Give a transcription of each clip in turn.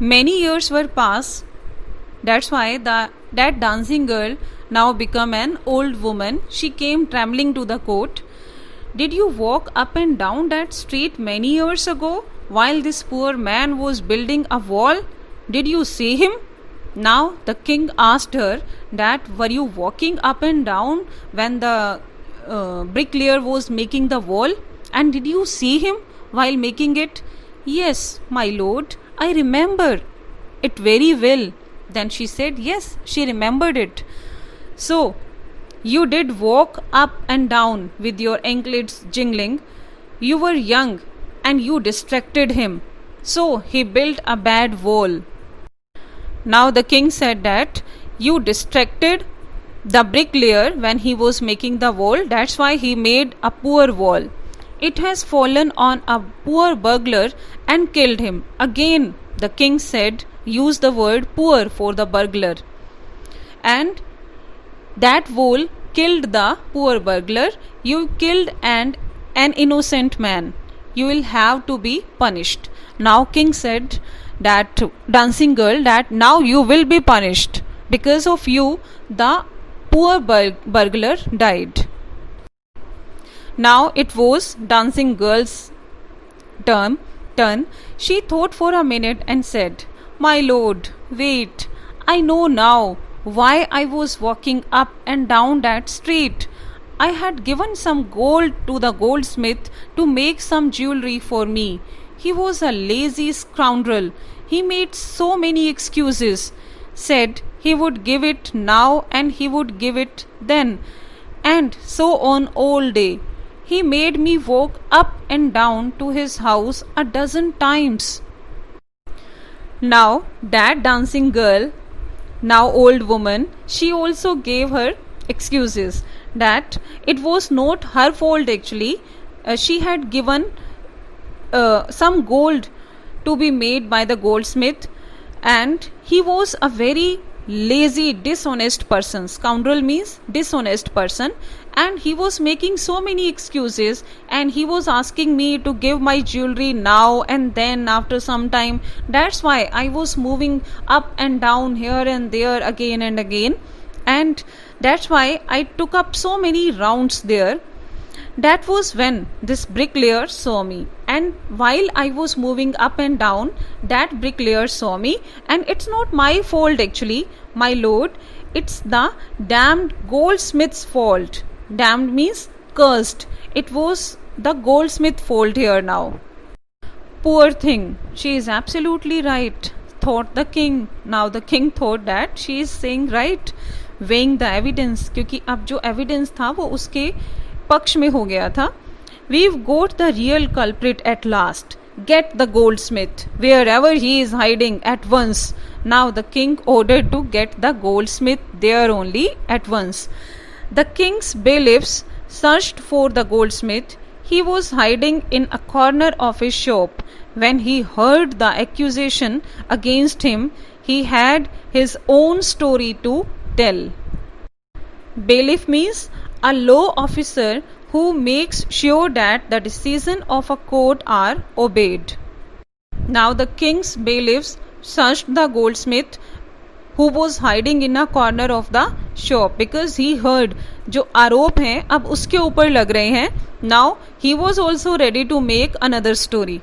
Many years were passed. That's why that dancing girl now become an old woman. She came trembling to the court. Did you walk up and down that street many years ago while this poor man was building a wall? Did you see him? Now the king asked her that were you walking up and down when the bricklayer was making the wall, and did you see him while making it? Yes, my lord, I remember it very well. Then she said, yes, she remembered it. So, you did walk up and down with your anklets jingling. You were young and you distracted him. So, he built a bad wall. Now, the king said that you distracted the bricklayer when he was making the wall. That's why he made a poor wall. It has fallen on a poor burglar and killed him. Again, the king said, use the word poor for the burglar. And that wall killed the poor burglar. You killed an innocent man. You will have to be punished. Now king said that dancing girl that now you will be punished. Because of you, the poor burglar died. Now it was dancing girl's turn. She thought for a minute and said, my lord, wait, I know now why I was walking up and down that street. I had given some gold to the goldsmith to make some jewelry for me. He was a lazy scoundrel. He made so many excuses, said he would give it now and he would give it then, and so on all day. He made me walk up and down to his house a dozen times. Now that dancing girl, now old woman, she also gave her excuses that it was not her fault actually. She had given some gold to be made by the goldsmith, and he was a very lazy, dishonest person. Scoundrel means dishonest person, and he was making so many excuses, and he was asking me to give my jewelry now and then after some time. That's why I was moving up and down here and there again and again, and that's why I took up so many rounds there. That was when this bricklayer saw me, and while I was moving up and down, that bricklayer saw me, and it's not my fault actually, my lord. It's the damned goldsmith's fault. Damned means cursed. It was the goldsmith's fault here now. Poor thing, she is absolutely right, thought the king. Now the king thought that she is saying right, weighing the evidence, क्योंकि अब जो evidence था वो उसके पक्ष में हो गया था. We've got the real culprit at last. Get the goldsmith wherever he is hiding at once. Now the king ordered to get the goldsmith there only at once. The king's bailiffs searched for the goldsmith. He was hiding in a corner of his shop. When he heard the accusation against him, he had his own story to tell. Bailiff means a law officer who makes sure that the decisions of a court are obeyed. Now the king's bailiffs searched the goldsmith who was hiding in a corner of the shop, because he heard जो आरोप हैं अब उसके ऊपर लग रहे हैं. Now he was also ready to make another story.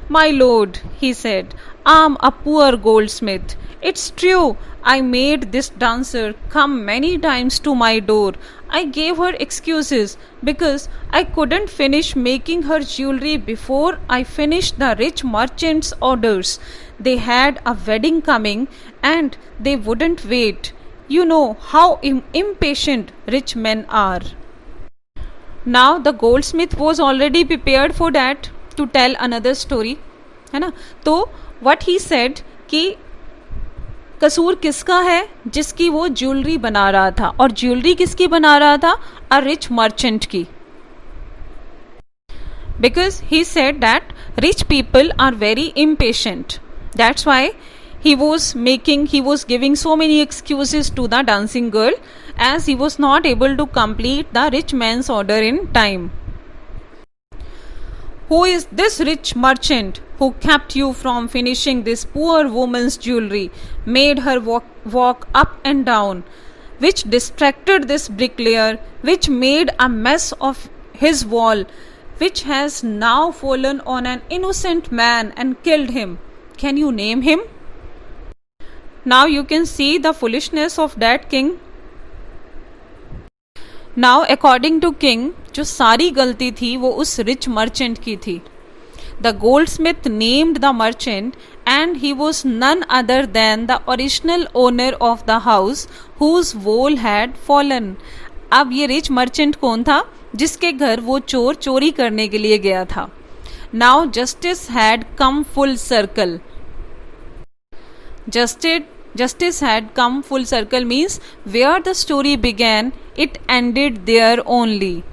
My lord, he said, I'm a poor goldsmith. It's true, I made this dancer come many times to my door. I gave her excuses because I couldn't finish making her jewelry before I finished the rich merchant's orders. They had a wedding coming and they wouldn't wait. You know how impatient rich men are. Now the goldsmith was already prepared for that to tell another story, है ना. तो what he said कि कसूर किसका है, जिसकी वो jewellery बना रहा था, और ज्वेलरी किसकी बना रहा था, अ रिच मर्चेंट की. Because he said that rich people are very impatient. That's why he was giving so many excuses to the dancing girl, as he was not able to complete the rich man's order in time. Who is this rich merchant who kept you from finishing this poor woman's jewelry, made her walk up and down, which distracted this bricklayer, which made a mess of his wall, which has now fallen on an innocent man and killed him? Can you name him? Now you can see the foolishness of that king. Now according to king, जो सारी गलती थी वो उस rich merchant की थी. The goldsmith named the merchant and he was none other than the original owner of the house whose wall had fallen. अब ये रिच मर्चेंट कौन था? जिसके घर वो चोर चोरी करने के लिए गया था. Now justice had come full circle. Justice had come full circle means where the story began, it ended there only.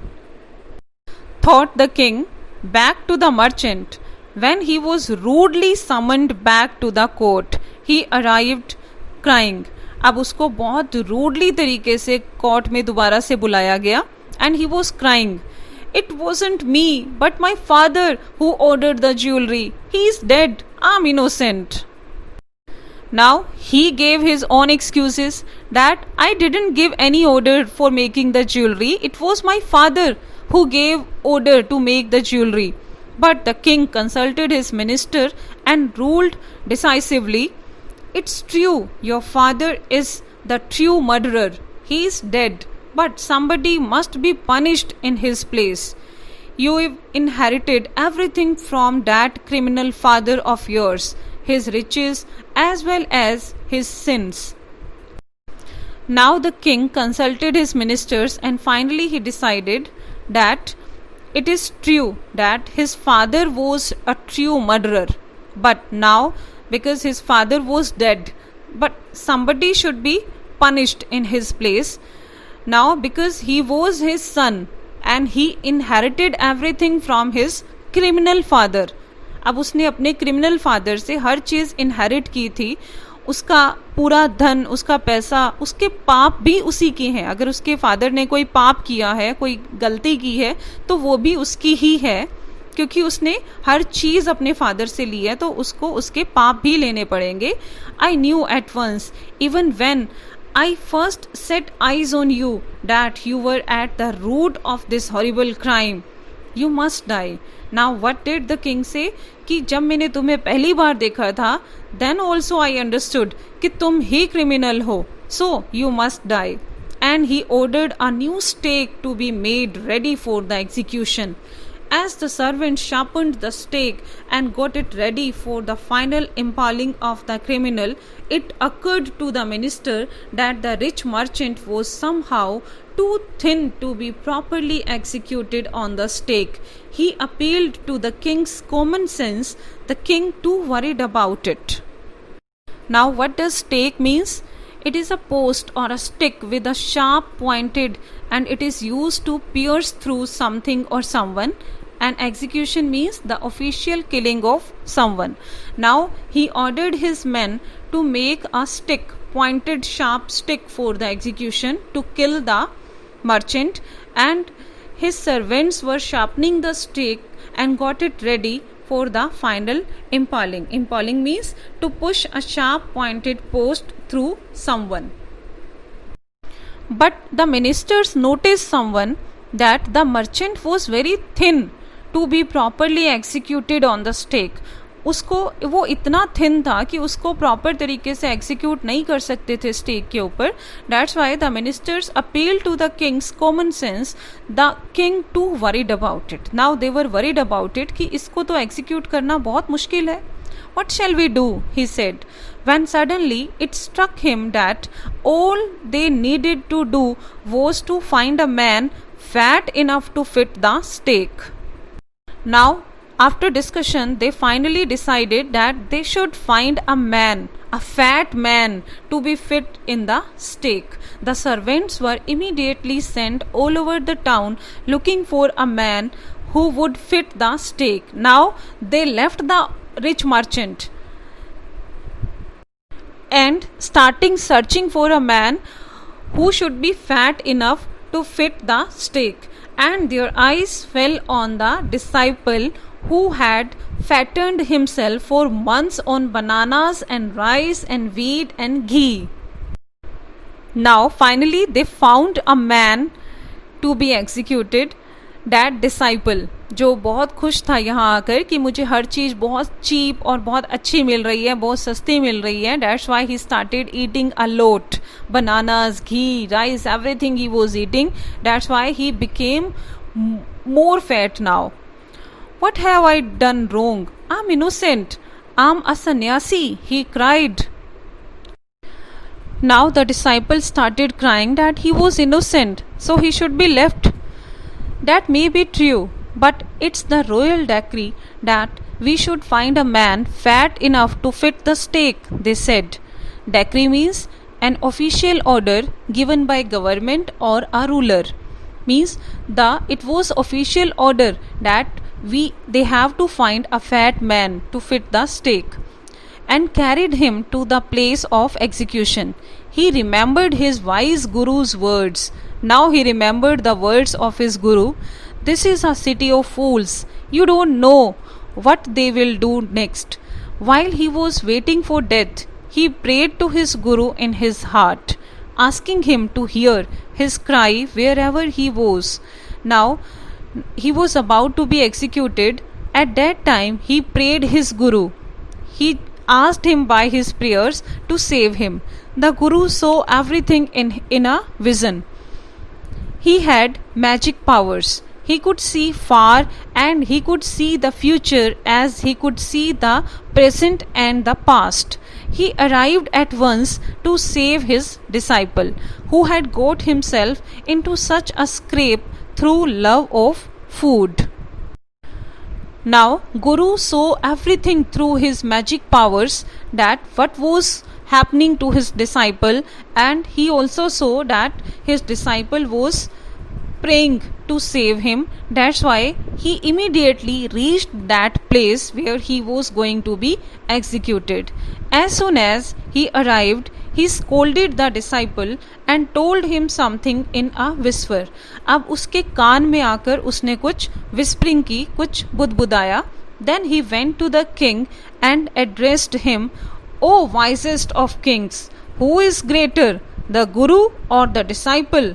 Thought the king, back to the merchant. When he was rudely summoned back to the court, he arrived crying. अब उसको बहुत rudely तरीके से court में दोबारा से बुलाया गया and he was crying. It wasn't me, but my father who ordered the jewelry. He is dead. I'm innocent. Now he gave his own excuses that I didn't give any order for making the jewelry. It was my father who gave order to make the jewelry. But the king consulted his minister and ruled decisively, it's true, your father is the true murderer. He is dead, but somebody must be punished in his place. You have inherited everything from that criminal father of yours, his riches as well as his sins. Now the king consulted his ministers and finally he decided that it is true that his father was a true murderer. But now, because his father was dead, but somebody should be punished in his place. Now, because he was his son and he inherited everything from his criminal father. अब उसने अपने criminal father से हर चीज़ inherit की थी. उसका पूरा धन, उसका पैसा, उसके पाप भी उसी के हैं. अगर उसके फादर ने कोई पाप किया है, कोई गलती की है, तो वो भी उसकी ही है, क्योंकि उसने हर चीज़ अपने फादर से ली है, तो उसको उसके पाप भी लेने पड़ेंगे. I knew at once even when I first set eyes on you that you were at the root of this horrible crime. You must die. Now what did the king say? कि जब मैंने तुम्हें पहली बार देखा था, then also I understood कि तुम ही criminal हो. So you must die. And he ordered a new stake to be made ready for the execution. As the servant sharpened the stake and got it ready for the final impaling of the criminal, it occurred to the minister that the rich merchant was somehow too thin to be properly executed on the stake. He appealed to the king's common sense, the king too worried about it. Now what does stake means? It is a post or a stick with a sharp pointed and it is used to pierce through something or someone. And execution means the official killing of someone. Now he ordered his men to make a stick, pointed sharp stick for the execution to kill the merchant, and his servants were sharpening the stick and got it ready for the final impaling. Impaling means to push a sharp pointed post through someone. But the ministers noticed someone that the merchant was very thin to be properly executed on the stake. उसको वो इतना thin था कि उसको proper तरीके से execute नहीं कर सकते थे स्टेक के ऊपर. That's why the ministers appeal to the king's common sense. The king too worried about it. Now they were worried about it कि इसको तो एग्जीक्यूट करना बहुत मुश्किल है. What shall we do? He said, when suddenly it struck him that all they needed to do was to find a man fat enough to fit the stake. Now, after discussion, they finally decided that they should find a man, a fat man, to be fit in the stake. The servants were immediately sent all over the town looking for a man who would fit the stake. Now, they left the rich merchant and starting searching for a man who should be fat enough to fit the stake. And their eyes fell on the disciple who had fattened himself for months on bananas and rice and wheat and ghee. Now, finally, they found a man to be executed. That disciple, जो बहुत खुश था यहाँ आकर कि मुझे हर चीज़ बहुत cheap और बहुत अच्छी मिल रही है, बहुत सस्ती मिल रही है. That's why he started eating a lot. Bananas, ghee, rice, everything he was eating. That's why he became more fat now. What have I done wrong? I'm innocent. I'm a sannyasi, he cried. Now the disciple started crying that he was innocent, so he should be left. That may be true, but it's the royal decree that we should find a man fat enough to fit the stake, they said. Decree means an official order given by government or a ruler. Means it was official order that they have to find a fat man to fit the stake, and carried him to the place of execution. He remembered his wise guru's words. Now he remembered the words of his guru. This is a city of fools. You don't know what they will do next. While he was waiting for death, he prayed to his guru in his heart, asking him to hear his cry wherever he was. Now he was about to be executed. At that time he prayed his guru. He asked him by his prayers to save him. The guru saw everything in a vision. He had magic powers. He could see far and he could see the future as he could see the present and the past. He arrived at once to save his disciple, who had got himself into such a scrape through love of food. Now Guru saw everything through his magic powers, that what was happening to his disciple, and he also saw that his disciple was praying to save him. That's why he immediately reached that place where he was going to be executed. As soon as he arrived, he scolded the disciple and told him something in a whisper. अब उसके कान में आकर उसने कुछ whispering की, कुछ बुदबुदाया. Then he went to the king and addressed him, O wisest of kings, who is greater, the guru or the disciple?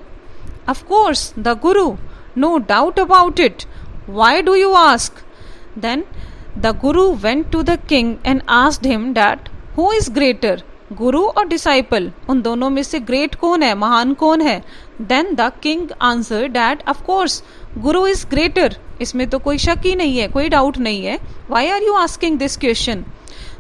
Of course, the guru, no doubt about it. Why do you ask? Then the guru went to the king and asked him that who is greater, guru or disciple? उन दोनों में से great कौन है, महान कौन है? Then the king answered that of course guru is greater. इसमें तो कोई शक ही नहीं है, कोई doubt नहीं है. Why are you asking this question?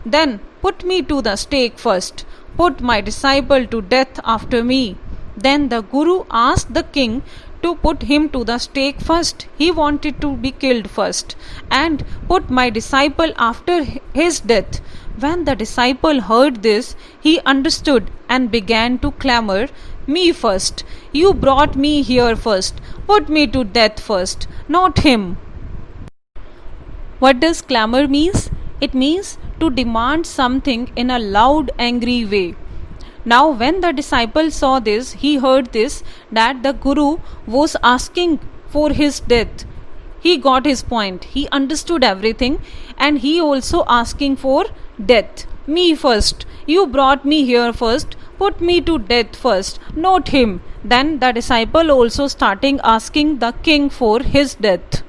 Then put me to the stake first. Put my disciple to death after me. Then the guru asked the king to put him to the stake first. He wanted to be killed first, and put my disciple after his death. When the disciple heard this, he understood and began to clamor, Me first. You brought me here first. Put me to death first, not him. What does clamor means? It means to demand something in a loud, angry way. Now when the disciple saw this, he heard this, that the guru was asking for his death. He got his point. He understood everything, and he also asking for death. Me first. You brought me here first. Put me to death first, not him. Then the disciple also starting asking the king for his death.